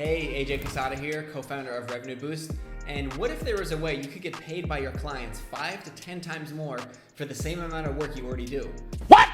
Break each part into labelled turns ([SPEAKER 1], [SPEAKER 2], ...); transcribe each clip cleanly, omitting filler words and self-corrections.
[SPEAKER 1] Hey, AJ Casada here, co-founder of Revenue Boost. And what if there was a way you could get paid by your clients 5 to 10 times more for the same amount of work you already do?
[SPEAKER 2] What?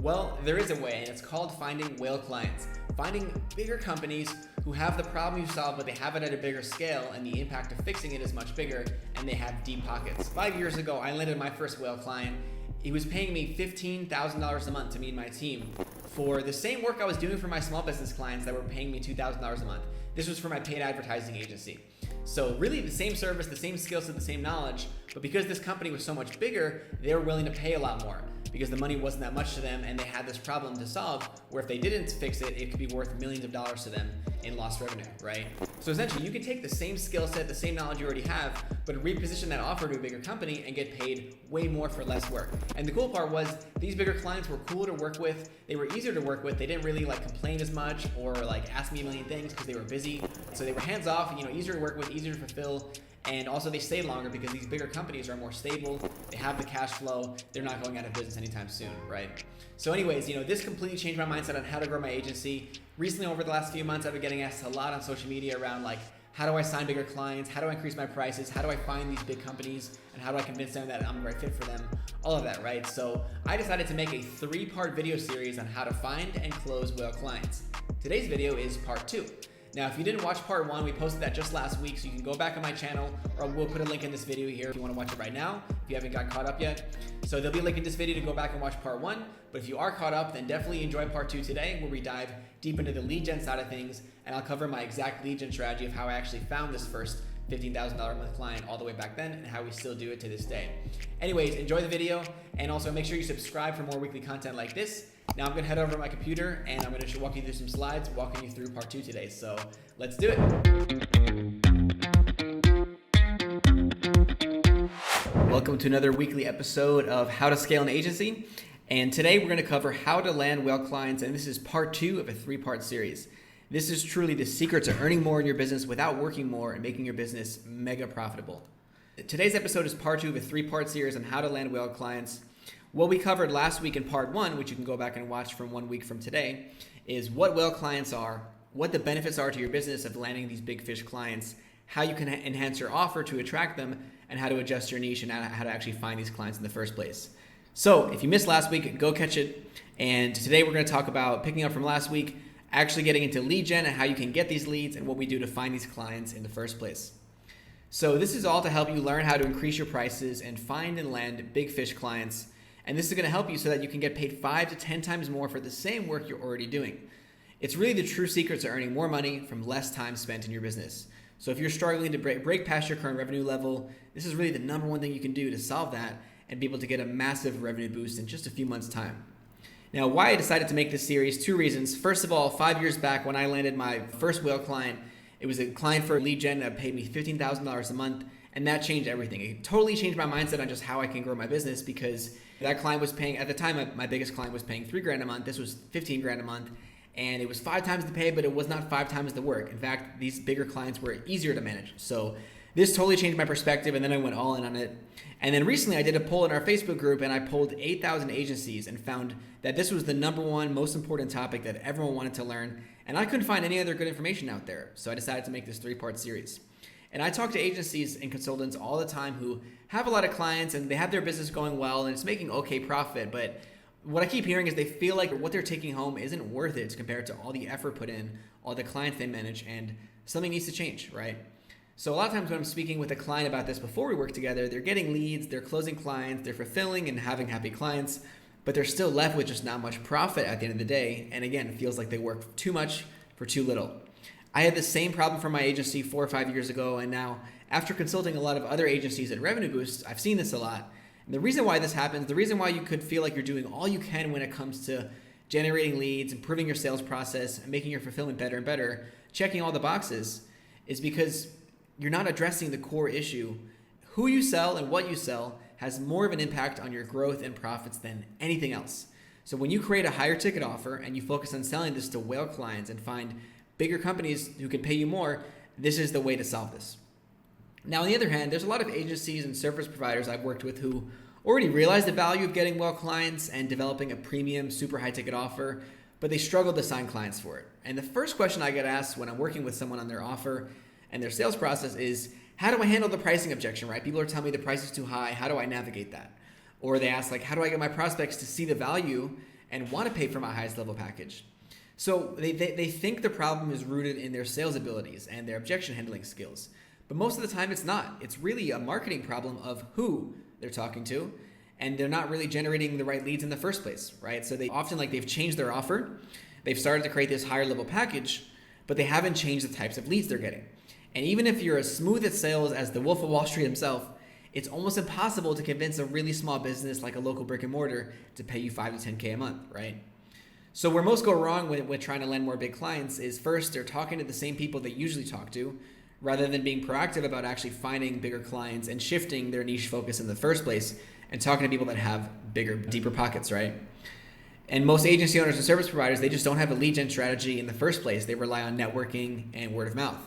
[SPEAKER 1] Well, there is a way, and it's called finding whale clients. Finding bigger companies who have the problem you solve, but they have it at a bigger scale, and the impact of fixing it is much bigger, and they have deep pockets. 5 years ago, I landed my first whale client. He was paying me $15,000 a month to me and my team for the same work I was doing for my small business clients that were paying me $2,000 a month. This was for my paid advertising agency. So really the same service, the same skill set, the same knowledge, but because this company was so much bigger, they were willing to pay a lot more because the money wasn't that much to them and they had this problem to solve where if they didn't fix it, it could be worth millions of dollars to them in lost revenue, right? So essentially you can take the same skill set, the same knowledge you already have, but reposition that offer to a bigger company and get paid way more for less work. And the cool part was these bigger clients were cool to work with. They were easier to work with. They didn't really complain as much or ask me a million things because they were busy. So they were hands off, easier to work with, easier to fulfill. And also they stay longer because these bigger companies are more stable. They have the cash flow. They're not going out of business anytime soon, right? So anyways, this completely changed my mindset on how to grow my agency. Recently, over the last few months, I've been getting asked a lot on social media around how do I sign bigger clients? How do I increase my prices? How do I find these big companies? And how do I convince them that I'm the right fit for them? All of that, right? So I decided to make a 3-part video series on how to find and close whale clients. Today's video is part 2. Now, if you didn't watch part 1, we posted that just last week, so you can go back on my channel, or we'll put a link in this video here if you want to watch it right now, if you haven't got caught up yet. So there'll be a link in this video to go back and watch part 1, but if you are caught up, then definitely enjoy part 2 today, where we dive deep into the lead gen side of things, and I'll cover my exact lead gen strategy of how I actually found this first $15,000 a month client all the way back then, and how we still do it to this day. Anyways, enjoy the video, and also make sure you subscribe for more weekly content like this. Now I'm gonna head over to my computer and I'm gonna walk you through some slides, walking you through part 2 today. So let's do it. Welcome to another weekly episode of How to Scale an Agency. And today we're gonna cover how to land whale clients, and this is part 2 of a 3-part series. This is truly the secret to earning more in your business without working more and making your business mega profitable. Today's episode is part 2 of a 3-part series on how to land whale clients. What we covered last week in part 1, which you can go back and watch from 1 week from today, is what whale clients are, what the benefits are to your business of landing these big fish clients, how you can enhance your offer to attract them, and how to adjust your niche and how to actually find these clients in the first place. So if you missed last week, go catch it. And today we're going to talk about, picking up from last week, actually getting into lead gen and how you can get these leads and what we do to find these clients in the first place. So this is all to help you learn how to increase your prices and find and land big fish clients. And this is going to help you so that you can get paid 5 to 10 times more for the same work you're already doing. It's really the true secret to earning more money from less time spent in your business. So if you're struggling to break past your current revenue level, this is really the number one thing you can do to solve that and be able to get a massive revenue boost in just a few months' time. Now, why I decided to make this series, 2 reasons. First of all, 5 years back when I landed my first whale client, it was a client for lead gen that paid me $15,000 a month, and that changed everything. It totally changed my mindset on just how I can grow my business, because that client was paying, at the time, my biggest client was paying $3,000 a month. This was $15,000 a month, and it was 5 times the pay, but it was not 5 times the work. In fact, these bigger clients were easier to manage. So this totally changed my perspective, and then I went all in on it. And then recently I did a poll in our Facebook group, and I polled 8,000 agencies and found that this was the number one most important topic that everyone wanted to learn, and I couldn't find any other good information out there. So I decided to make this 3-part series. And I talk to agencies and consultants all the time who have a lot of clients and they have their business going well and it's making okay profit. But what I keep hearing is they feel like what they're taking home isn't worth it compared to all the effort put in, all the clients they manage, and something needs to change, right? So a lot of times when I'm speaking with a client about this before we work together, they're getting leads, they're closing clients, they're fulfilling and having happy clients, but they're still left with just not much profit at the end of the day. And again, it feels like they work too much for too little. I had the same problem for my agency 4 or 5 years ago, and now after consulting a lot of other agencies at Revenue Boost, I've seen this a lot. And the reason why this happens, the reason why you could feel like you're doing all you can when it comes to generating leads, improving your sales process, and making your fulfillment better and better, checking all the boxes, is because you're not addressing the core issue. Who you sell and what you sell has more of an impact on your growth and profits than anything else. So when you create a higher ticket offer and you focus on selling this to whale clients and find bigger companies who can pay you more, this is the way to solve this. Now, on the other hand, there's a lot of agencies and service providers I've worked with who already realize the value of getting whale clients and developing a premium, super high ticket offer, but they struggle to sign clients for it. And the first question I get asked when I'm working with someone on their offer and their sales process is, how do I handle the pricing objection, right? People are telling me the price is too high. How do I navigate that? Or they ask, like, how do I get my prospects to see the value and want to pay for my highest level package? So they think the problem is rooted in their sales abilities and their objection handling skills. But most of the time it's not. It's really a marketing problem of who they're talking to, and they're not really generating the right leads in the first place, right? So they often, like, they've changed their offer. They've started to create this higher level package, but they haven't changed the types of leads they're getting. And even if you're as smooth at sales as the Wolf of Wall Street himself, it's almost impossible to convince a really small business like a local brick and mortar to pay you $5 to $10K a month, right? So where most go wrong with trying to land more big clients is, first, they're talking to the same people they usually talk to, rather than being proactive about actually finding bigger clients and shifting their niche focus in the first place and talking to people that have bigger, deeper pockets, right? And most agency owners and service providers, they just don't have a lead gen strategy in the first place. They rely on networking and word of mouth.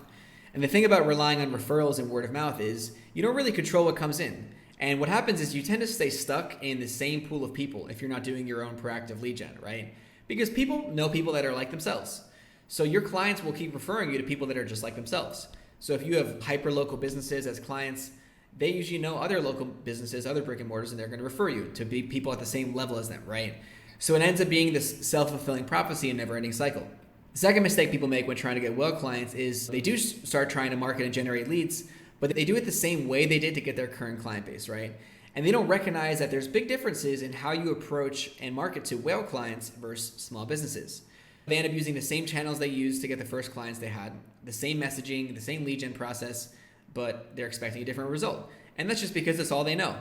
[SPEAKER 1] And the thing about relying on referrals and word of mouth is you don't really control what comes in. And what happens is you tend to stay stuck in the same pool of people if you're not doing your own proactive lead gen, right? Because people know people that are like themselves. So your clients will keep referring you to people that are just like themselves. So if you have hyper-local businesses as clients, they usually know other local businesses, other brick and mortars, and they're going to refer you to be people at the same level as them, right? So it ends up being this self-fulfilling prophecy and never-ending cycle. The second mistake people make when trying to get well clients is they do start trying to market and generate leads, but they do it the same way they did to get their current client base, right? And they don't recognize that there's big differences in how you approach and market to whale clients versus small businesses. They end up using the same channels they used to get the first clients they had, the same messaging, the same lead gen process, but they're expecting a different result. And that's just because that's all they know.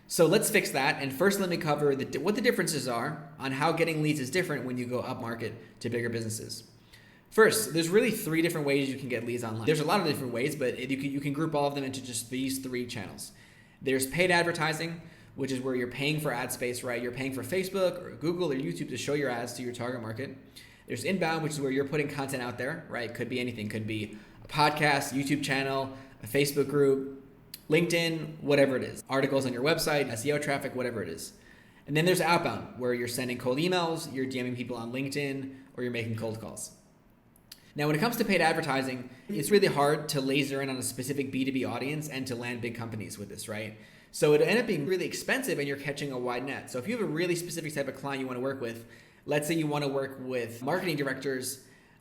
[SPEAKER 1] So let's fix that. And first, let me cover what the differences are on how getting leads is different when you go up market to bigger businesses. First, there's really 3 different ways you can get leads online. There's a lot of different ways, but you can group all of them into just these 3 channels. There's paid advertising, which is where you're paying for ad space, right? You're paying for Facebook or Google or YouTube to show your ads to your target market. There's inbound, which is where you're putting content out there, right? Could be anything. Could be a podcast, YouTube channel, a Facebook group, LinkedIn, whatever it is. Articles on your website, SEO traffic, whatever it is. And then there's outbound, where you're sending cold emails, you're DMing people on LinkedIn, or you're making cold calls. Now, when it comes to paid advertising, it's really hard to laser in on a specific B2B audience and to land big companies with this, right? So it'll end up being really expensive and you're catching a wide net. So if you have a really specific type of client you want to work with, let's say you want to work with marketing directors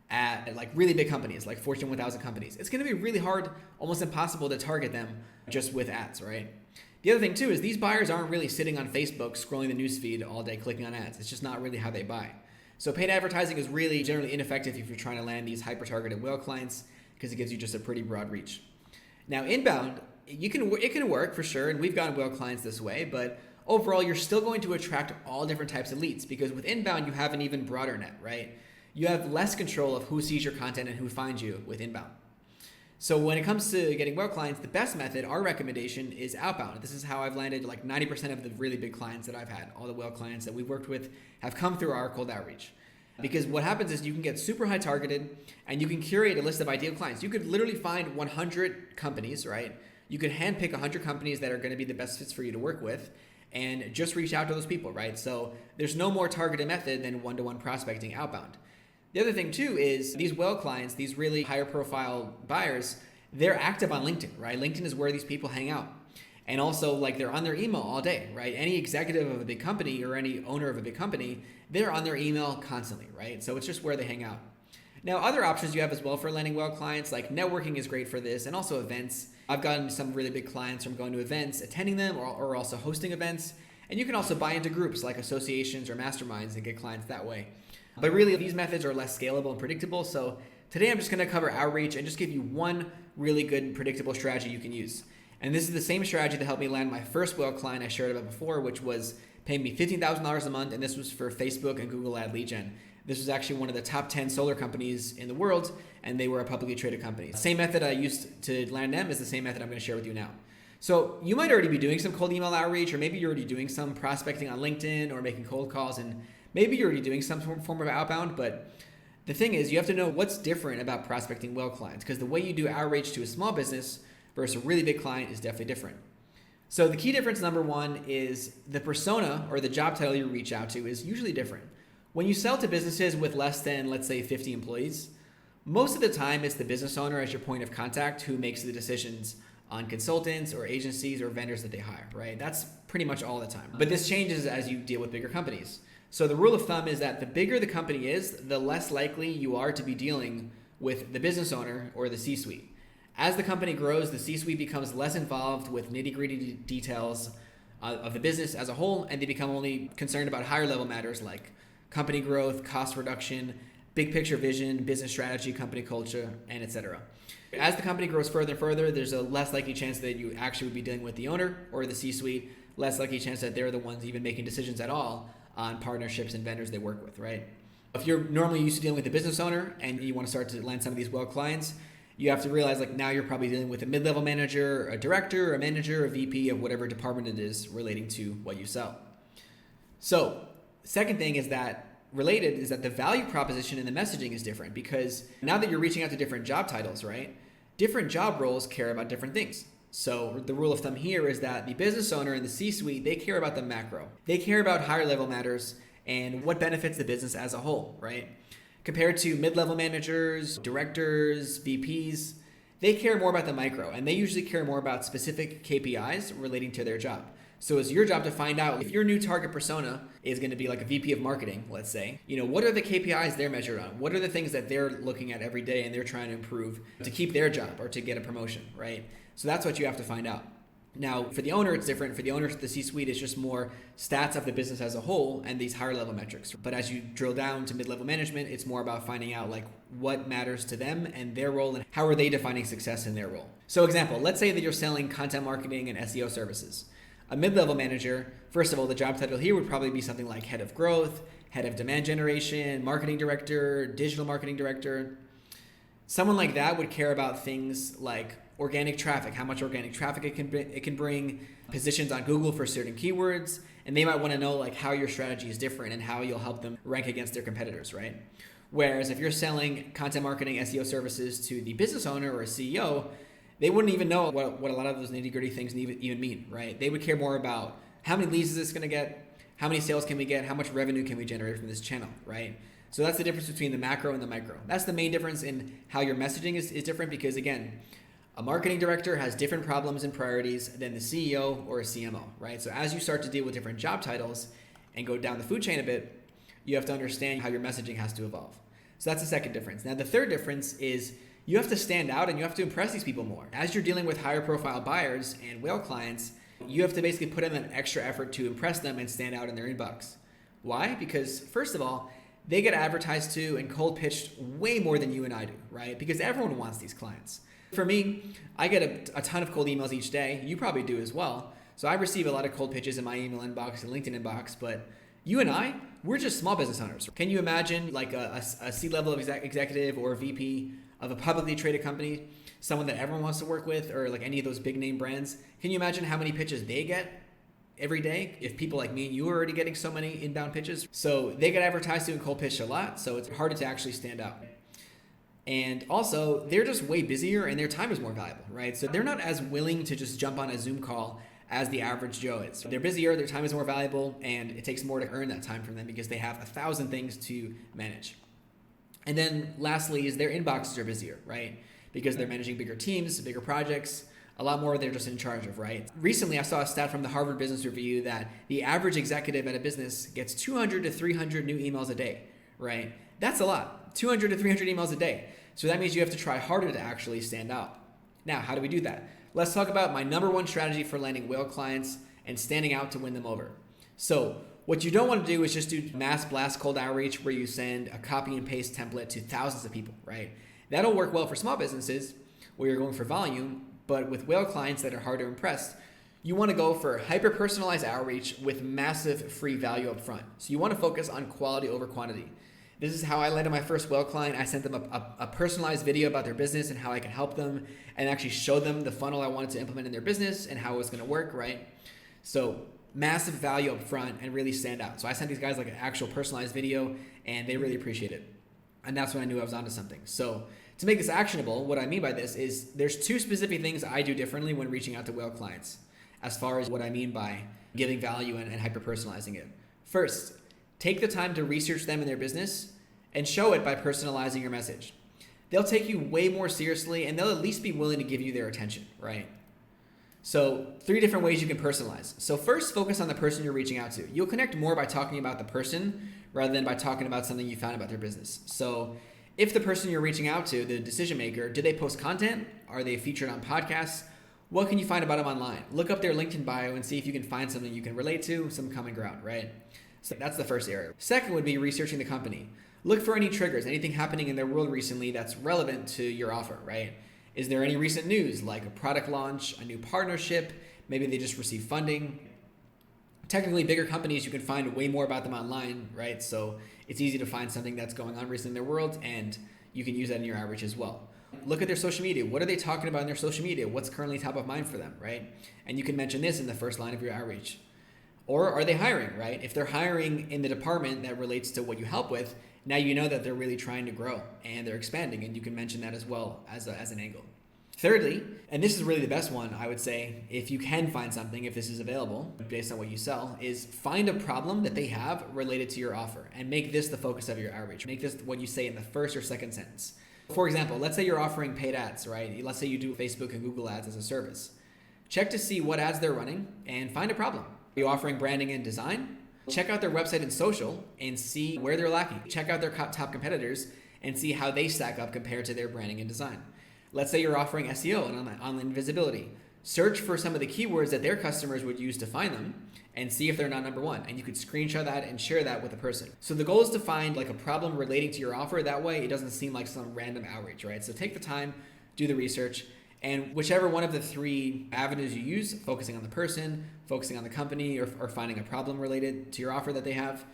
[SPEAKER 1] at like really big companies, like Fortune 1000 companies, it's going to be really hard, almost impossible to target them just with ads, right? The other thing too is these buyers aren't really sitting on Facebook scrolling the newsfeed all day clicking on ads. It's just not really how they buy. So paid advertising is really generally ineffective if you're trying to land these hyper-targeted whale clients because it gives you just a pretty broad reach. Now inbound, it can work for sure, and we've gotten whale clients this way, but overall you're still going to attract all different types of leads because with inbound you have an even broader net, right? You have less control of who sees your content and who finds you with inbound. So when it comes to getting whale clients, the best method, our recommendation, is outbound. This is how I've landed like 90% of the really big clients that I've had. All the whale clients that we've worked with have come through our cold outreach. Because what happens is you can get super high targeted and you can curate a list of ideal clients. You could literally find 100 companies, right? You could handpick 100 companies that are going to be the best fits for you to work with and just reach out to those people, right? So there's no more targeted method than one-to-one prospecting outbound. The other thing too is these whale clients, these really higher profile buyers, they're active on LinkedIn, right? LinkedIn is where these people hang out. And also like they're on their email all day, right? Any executive of a big company or any owner of a big company, they're on their email constantly, right? So it's just where they hang out. Now, other options you have as well for landing whale clients, like networking is great for this, and also events. I've gotten some really big clients from going to events, attending them, or also hosting events. And you can also buy into groups like associations or masterminds and get clients that way. But really, these methods are less scalable and predictable. So today I'm just going to cover outreach and just give you one really good predictable strategy you can use. And this is the same strategy that helped me land my first whale client I shared about before, which was paying me $15,000 a month. And this was for Facebook and Google ad lead gen. This was actually one of the top 10 solar companies in the world, and they were a publicly traded company. The same method I used to land them is the same method I'm going to share with you now. So you might already be doing some cold email outreach, or maybe you're already doing some prospecting on LinkedIn or making cold calls, and maybe you're already doing some form of outbound. But the thing is, you have to know what's different about prospecting whale clients, because the way you do outreach to a small business versus a really big client is definitely different. So the key difference, number one, is the persona or the job title you reach out to is usually different. When you sell to businesses with less than, let's say, 50 employees, most of the time it's the business owner as your point of contact who makes the decisions on consultants or agencies or vendors that they hire, right? That's pretty much all the time. But this changes as you deal with bigger companies. So the rule of thumb is that the bigger the company is, the less likely you are to be dealing with the business owner or the C-suite. As the company grows, the C-suite becomes less involved with nitty-gritty details of the business as a whole, and they become only concerned about higher level matters like company growth, cost reduction, big picture vision, business strategy, company culture, and etc. As the company grows further and further, there's a less likely chance that you actually would be dealing with the owner or the C-suite, less likely chance that they're the ones even making decisions at all on partnerships and vendors they work with, right? If you're normally used to dealing with the business owner and you want to start to land some of these well clients, you have to realize like now you're probably dealing with a mid-level manager, a director, a manager, a VP of whatever department it is relating to what you sell. So second thing is that the value proposition and the messaging is different because now that you're reaching out to different job titles, right? Different job roles care about different things. So the rule of thumb here is that the business owner and the C-suite, they care about the macro. They care about higher level matters and what benefits the business as a whole, right? Compared to mid-level managers, directors, VPs, they care more about the micro and they usually care more about specific KPIs relating to their job. So it's your job to find out if your new target persona is going to be like a VP of marketing, let's say, what are the KPIs they're measured on? What are the things that they're looking at every day and they're trying to improve to keep their job or to get a promotion, right? So that's what you have to find out. Now, for the owner, it's different. For the owner, the C-suite is just more stats of the business as a whole and these higher level metrics. But as you drill down to mid-level management, it's more about finding out like what matters to them and their role and how are they defining success in their role. So example, let's say that you're selling content marketing and SEO services. A mid-level manager, first of all, the job title here would probably be something like head of growth, head of demand generation, marketing director, digital marketing director. Someone like that would care about things like organic traffic, how much organic traffic it can bring, positions on Google for certain keywords, and they might want to know like how your strategy is different and how you'll help them rank against their competitors, right? Whereas if you're selling content marketing, SEO services to the business owner or a CEO, they wouldn't even know what a lot of those nitty-gritty things even mean, right? They would care more about how many leads is this going to get, how many sales can we get, how much revenue can we generate from this channel, right? So that's the difference between the macro and the micro. That's the main difference in how your messaging is different because, again, a marketing director has different problems and priorities than the CEO or a CMO, right? So as you start to deal with different job titles and go down the food chain a bit, you have to understand how your messaging has to evolve. So that's the second difference. Now, the third difference is you have to stand out and you have to impress these people more. As you're dealing with higher profile buyers and whale clients, you have to basically put in an extra effort to impress them and stand out in their inbox. Why? Because first of all, they get advertised to and cold pitched way more than you and I do, right? Because everyone wants these clients. For me, I get a ton of cold emails each day. You probably do as well. So I receive a lot of cold pitches in my email inbox and LinkedIn inbox, but you and I, we're just small business owners. Can you imagine like a C-level executive or a VP of a publicly traded company, someone that everyone wants to work with, or like any of those big name brands? Can you imagine how many pitches they get every day if people like me and you are already getting so many inbound pitches? So they get advertised to and cold pitched a lot, so it's harder to actually stand out. And also, they're just way busier and their time is more valuable, right? So they're not as willing to just jump on a Zoom call as the average Joe is. They're busier, their time is more valuable, and it takes more to earn that time from them because they have 1,000 things to manage. And then lastly is their inboxes are busier, right? Because they're managing bigger teams, bigger projects, a lot more they're just in charge of, right? Recently, I saw a stat from the Harvard Business Review that the average executive at a business gets 200 to 300 new emails a day, right? That's a lot, 200 to 300 emails a day. So that means you have to try harder to actually stand out. Now, how do we do that? Let's talk about my number one strategy for landing whale clients and standing out to win them over. So what you don't want to do is just do mass blast cold outreach where you send a copy and paste template to thousands of people, right? That'll work well for small businesses where you're going for volume, but with whale clients that are hard to impress, you want to go for hyper-personalized outreach with massive free value up front. So you want to focus on quality over quantity. This is how I landed my first whale client. I sent them a personalized video about their business and how I can help them and actually show them the funnel I wanted to implement in their business and how it was going to work, right? So massive value up front and really stand out. So I sent these guys like an actual personalized video and they really appreciate it. And that's when I knew I was onto something. So to make this actionable, what I mean by this is there's two specific things I do differently when reaching out to whale clients as far as what I mean by giving value and hyper-personalizing it. First, Take the time to research them and their business and show it by personalizing your message. They'll take you way more seriously and they'll at least be willing to give you their attention, right? So 3 different ways you can personalize. So first, focus on the person you're reaching out to. You'll connect more by talking about the person rather than by talking about something you found about their business. So if the person you're reaching out to, the decision maker, do they post content? Are they featured on podcasts? What can you find about them online? Look up their LinkedIn bio and see if you can find something you can relate to, some common ground, right? So that's the first area. Second would be researching the company. Look for any triggers, anything happening in their world recently that's relevant to your offer, right? Is there any recent news, like a product launch, a new partnership? Maybe they just received funding. Technically, bigger companies, you can find way more about them online, right? So it's easy to find something that's going on recently in their world, and you can use that in your outreach as well. Look at their social media. What are they talking about in their social media? What's currently top of mind for them, right? And you can mention this in the first line of your outreach. Or are they hiring, right? If they're hiring in the department that relates to what you help with, now you know that they're really trying to grow and they're expanding, and you can mention that as well as an angle. Thirdly, and this is really the best one, I would say, if you can find something, if this is available based on what you sell, is find a problem that they have related to your offer and make this the focus of your outreach. Make this what you say in the first or second sentence. For example, let's say you're offering paid ads, right? Let's say you do Facebook and Google ads as a service. Check to see what ads they're running and find a problem. Are you offering branding and design? Check out their website and social and see where they're lacking. Check out their top competitors and see how they stack up compared to their branding and design. Let's say you're offering SEO and online visibility. Search for some of the keywords that their customers would use to find them and see if they're not number one. And you could screenshot that and share that with a person. So the goal is to find like a problem relating to your offer. That way it doesn't seem like some random outreach, right? So take the time, do the research, and whichever one of the 3 avenues you use, focusing on the person, focusing on the company, or finding a problem related to your offer that they have,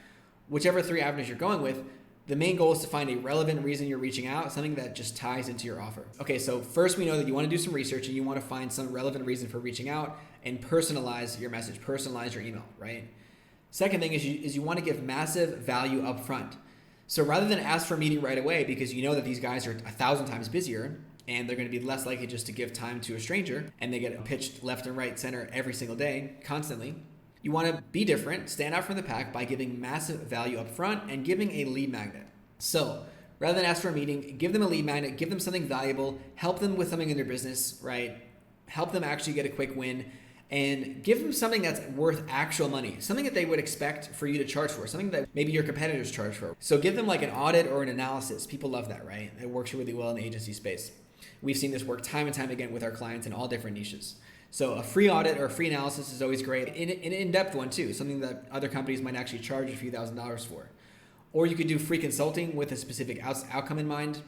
[SPEAKER 1] whichever 3 avenues you're going with, the main goal is to find a relevant reason you're reaching out, something that just ties into your offer. Okay, so first we know that you want to do some research and you want to find some relevant reason for reaching out and personalize your message, personalize your email, right? Second thing is you want to give massive value up front. So rather than ask for a meeting right away because you know that these guys are 1,000 times busier and they're going to be less likely just to give time to a stranger and they get pitched left and right center every single day, constantly. You want to be different, stand out from the pack by giving massive value up front and giving a lead magnet. So rather than ask for a meeting, give them a lead magnet, give them something valuable, help them with something in their business, right? Help them actually get a quick win and give them something that's worth actual money, something that they would expect for you to charge for, something that maybe your competitors charge for. So give them like an audit or an analysis. People love that, right? It works really well in the agency space. We've seen this work time and time again with our clients in all different niches. So a free audit or a free analysis is always great. An in-depth one too, something that other companies might actually charge a few $1,000s for. Or you could do free consulting with a specific outcome in mind,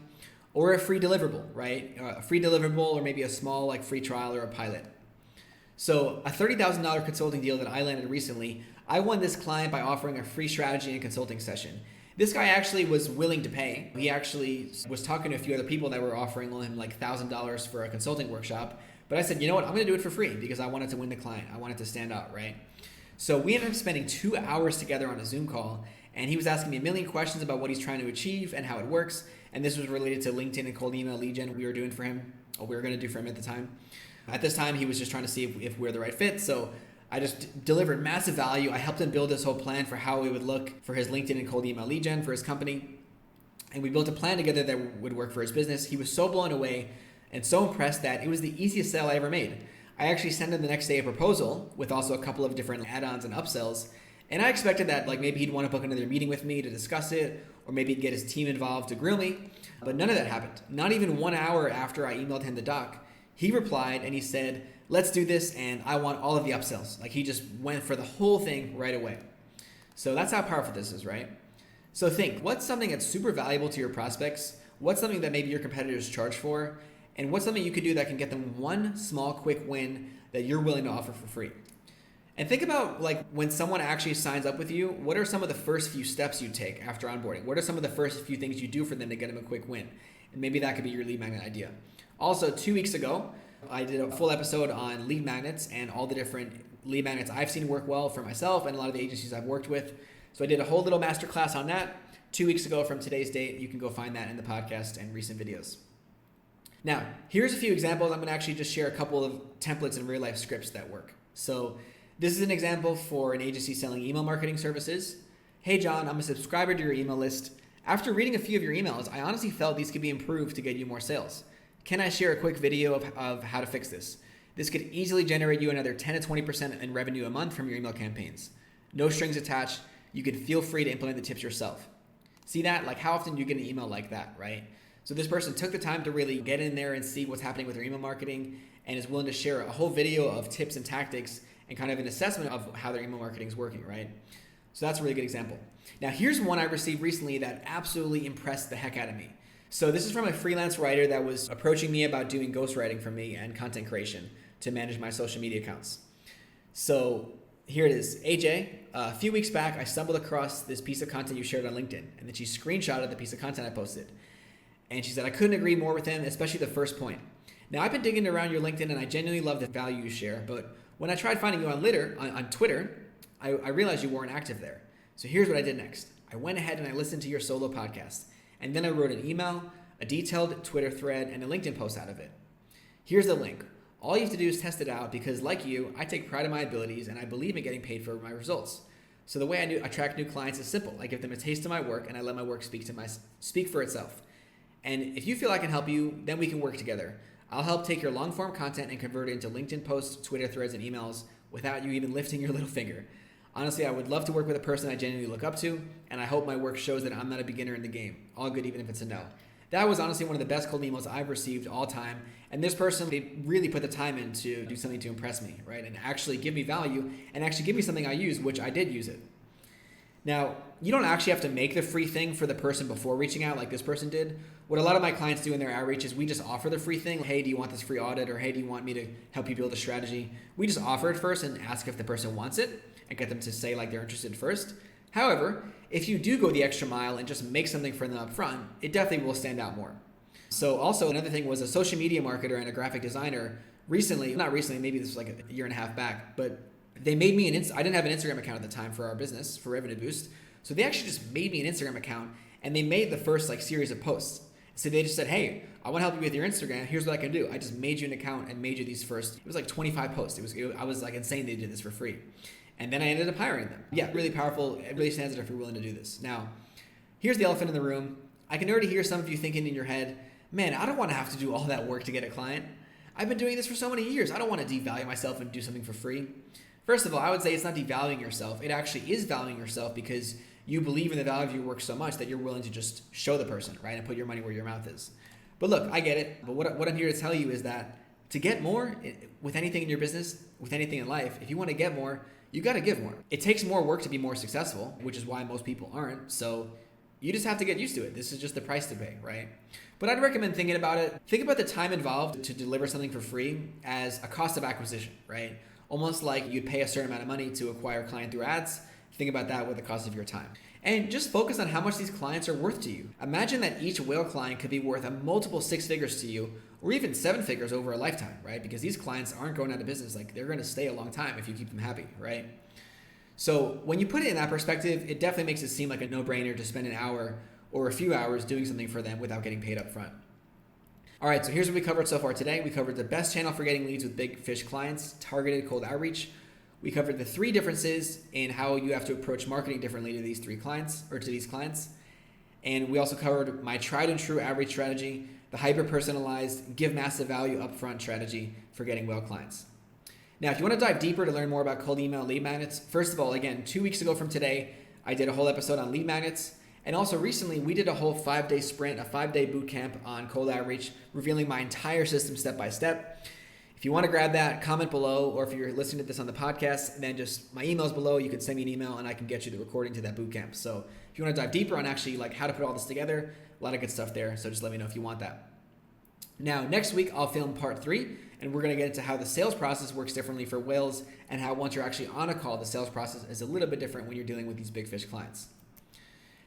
[SPEAKER 1] or a free deliverable, right? A free deliverable or maybe a small like free trial or a pilot. So a $30,000 consulting deal that I landed recently, I won this client by offering a free strategy and consulting session. This guy actually was willing to pay. He actually was talking to a few other people that were offering him like $1,000 for a consulting workshop. But I said, you know what, I'm going to do it for free because I wanted to win the client. I wanted to stand out, right? So we ended up spending 2 hours together on a Zoom call, and he was asking me a million questions about what he's trying to achieve and how it works. And this was related to LinkedIn and cold email lead gen we were doing for him, or we were going to do for him at the time. At this time, he was just trying to see if we're the right fit. So I just delivered massive value. I helped him build this whole plan for how it would look for his LinkedIn and cold email lead gen for his company. And we built a plan together that would work for his business. He was so blown away and so impressed that it was the easiest sale I ever made. I actually sent him the next day a proposal with also a couple of different add-ons and upsells. And I expected that like maybe he'd want to book another meeting with me to discuss it, or maybe get his team involved to grill me. But none of that happened. Not even 1 hour after I emailed him the doc, he replied and he said, let's do this and I want all of the upsells. Like he just went for the whole thing right away. So that's how powerful this is, right? So think, what's something that's super valuable to your prospects? What's something that maybe your competitors charge for? And what's something you could do that can get them one small quick win that you're willing to offer for free? And think about like when someone actually signs up with you, what are some of the first few steps you take after onboarding? What are some of the first few things you do for them to get them a quick win? And maybe that could be your lead magnet idea. Also, 2 weeks ago, I did a full episode on lead magnets and all the different lead magnets I've seen work well for myself and a lot of the agencies I've worked with. So I did a whole little masterclass on that 2 weeks ago from today's date. You can go find that in the podcast and recent videos. Now, here's a few examples. I'm going to actually just share a couple of templates and real life scripts that work. So this is an example for an agency selling email marketing services. "Hey John, I'm a subscriber to your email list. After reading a few of your emails, I honestly felt these could be improved to get you more sales. Can I share a quick video of how to fix this? This could easily generate you another 10 to 20% in revenue a month from your email campaigns. No strings attached. You can feel free to implement the tips yourself." See that? Like, how often do you get an email like that, right? So this person took the time to really get in there and see what's happening with their email marketing and is willing to share a whole video of tips and tactics and kind of an assessment of how their email marketing is working, right? So that's a really good example. Now, here's one I received recently that absolutely impressed the heck out of me. So this is from a freelance writer that was approaching me about doing ghostwriting for me and content creation to manage my social media accounts. So here it is. "AJ, a few weeks back, I stumbled across this piece of content you shared on LinkedIn." And then she screenshotted the piece of content I posted. And she said, "I couldn't agree more with him, especially the first point. Now, I've been digging around your LinkedIn and I genuinely love the value you share, but when I tried finding you on Twitter, I realized you weren't active there. So here's what I did next. I went ahead and I listened to your solo podcast. And then I wrote an email, a detailed Twitter thread, and a LinkedIn post out of it. Here's the link. All you have to do is test it out because, like you, I take pride in my abilities and I believe in getting paid for my results. So the way I attract new clients is simple. I give them a taste of my work and I let my work speak for itself. And if you feel I can help you, then we can work together. I'll help take your long-form content and convert it into LinkedIn posts, Twitter threads, and emails without you even lifting your little finger. Honestly, I would love to work with a person I genuinely look up to, and I hope my work shows that I'm not a beginner in the game. All good, even if it's a no." That was honestly one of the best cold emails I've received all time. And this person, they really put the time in to do something to impress me, right? And actually give me value and actually give me something I use, which I did use it. Now, you don't actually have to make the free thing for the person before reaching out like this person did. What a lot of my clients do in their outreach is we just offer the free thing. "Hey, do you want this free audit?" Or "Hey, do you want me to help you build a strategy?" We just offer it first and ask if the person wants it and get them to say like they're interested first. However, if you do go the extra mile and just make something for them up front, it definitely will stand out more. So also another thing was a social media marketer and a graphic designer not recently, maybe this was like a year and a half back, but they made me I didn't have an Instagram account at the time for our business, for Revenue Boost. So they actually just made me an Instagram account and they made the first series of posts. So they just said, "Hey, I want to help you with your Instagram. Here's what I can do. I just made you an account and made you these first." It was 25 posts. I was insane they did this for free. And then I ended up hiring them. Yeah, really powerful. It really stands out if you're willing to do this. Now, here's the elephant in the room. I can already hear some of you thinking in your head, "Man, I don't want to have to do all that work to get a client. I've been doing this for so many years. I don't want to devalue myself and do something for free." First of all, I would say it's not devaluing yourself. It actually is valuing yourself because you believe in the value of your work so much that you're willing to just show the person, right? And put your money where your mouth is. But look, I get it. But what I'm here to tell you is that to get more with anything in your business, with anything in life, if you want to get more, you got to give more. It takes more work to be more successful, which is why most people aren't. So you just have to get used to it. This is just the price to pay, right? But I'd recommend thinking about it. Think about the time involved to deliver something for free as a cost of acquisition, right? Almost like you'd pay a certain amount of money to acquire a client through ads. Think about that with the cost of your time. And just focus on how much these clients are worth to you. Imagine that each whale client could be worth a multiple 6 figures to you, or even 7 figures over a lifetime, right? Because these clients aren't going out of business. They're going to stay a long time if you keep them happy, right? So when you put it in that perspective, it definitely makes it seem like a no-brainer to spend an hour or a few hours doing something for them without getting paid up front. All right, so here's what we covered so far today. We covered the best channel for getting leads with big fish clients, targeted cold outreach. We covered the 3 differences in how you have to approach marketing differently to these clients. And we also covered my tried and true outreach strategy, the hyper-personalized, give massive value upfront strategy for getting whale clients. Now, if you want to dive deeper to learn more about cold email lead magnets, first of all, again, 2 weeks ago from today, I did a whole episode on lead magnets. And also recently, we did a whole 5-day sprint, a 5-day boot camp on cold outreach, revealing my entire system step by step. If you want to grab that, comment below, or if you're listening to this on the podcast, then just my email's below. You can send me an email and I can get you the recording to that boot camp. So if you want to dive deeper on actually how to put all this together, a lot of good stuff there. So just let me know if you want that. Now, next week, I'll film part 3, and we're going to get into how the sales process works differently for whales and how once you're actually on a call, the sales process is a little bit different when you're dealing with these big fish clients.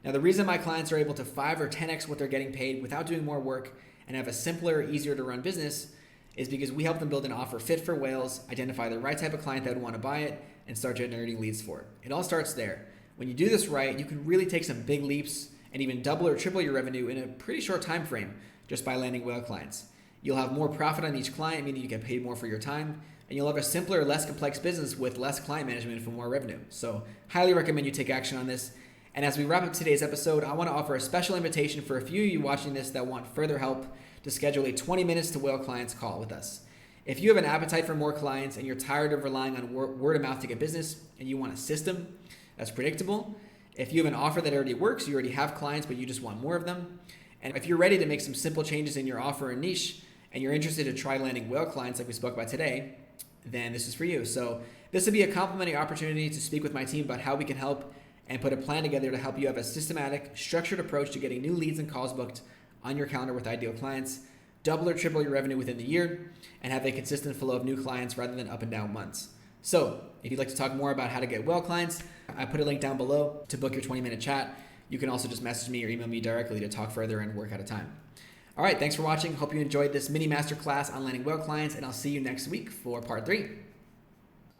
[SPEAKER 1] Now, the reason my clients are able to 5 or 10x what they're getting paid without doing more work and have a simpler, easier to run business is because we help them build an offer fit for whales, identify the right type of client that would want to buy it, and start generating leads for it. It all starts there. When you do this right, you can really take some big leaps and even double or triple your revenue in a pretty short time frame just by landing whale clients. You'll have more profit on each client, meaning you get paid more for your time, and you'll have a simpler, less complex business with less client management for more revenue. So highly recommend you take action on this. And as we wrap up today's episode, I want to offer a special invitation for a few of you watching this that want further help to schedule a 20 minutes to whale clients call with us. If you have an appetite for more clients and you're tired of relying on word of mouth to get business and you want a system that's predictable, if you have an offer that already works, you already have clients, but you just want more of them, and if you're ready to make some simple changes in your offer and niche and you're interested to try landing whale clients like we spoke about today, then this is for you. So this would be a complimentary opportunity to speak with my team about how we can help and put a plan together to help you have a systematic, structured approach to getting new leads and calls booked on your calendar with ideal clients, double or triple your revenue within the year, and have a consistent flow of new clients rather than up and down months. So if you'd like to talk more about how to get whale clients, I put a link down below to book your 20-minute chat. You can also just message me or email me directly to talk further and work out a time. All right, thanks for watching. Hope you enjoyed this mini masterclass on landing whale clients, and I'll see you next week for part 3.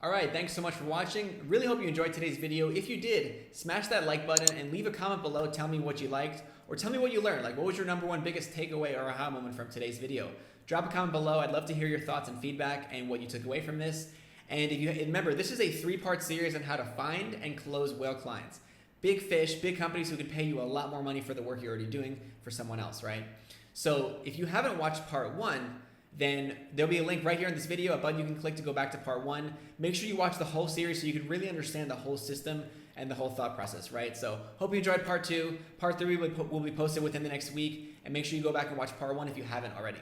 [SPEAKER 1] All right, thanks so much for watching. Really hope you enjoyed today's video. If you did, smash that like button and leave a comment below. Tell me what you liked or tell me what you learned. Like, what was your number one biggest takeaway or aha moment from today's video? Drop a comment below. I'd love to hear your thoughts and feedback and what you took away from this. And if you remember, this is a 3-part series on how to find and close whale clients. Big fish, big companies who could pay you a lot more money for the work you're already doing for someone else, right? So if you haven't watched part 1, then there'll be a link right here in this video, a button you can click to go back to part 1. Make sure you watch the whole series so you can really understand the whole system and the whole thought process, right? So hope you enjoyed part 2. Part 3 will be posted within the next week, and make sure you go back and watch part 1 if you haven't already.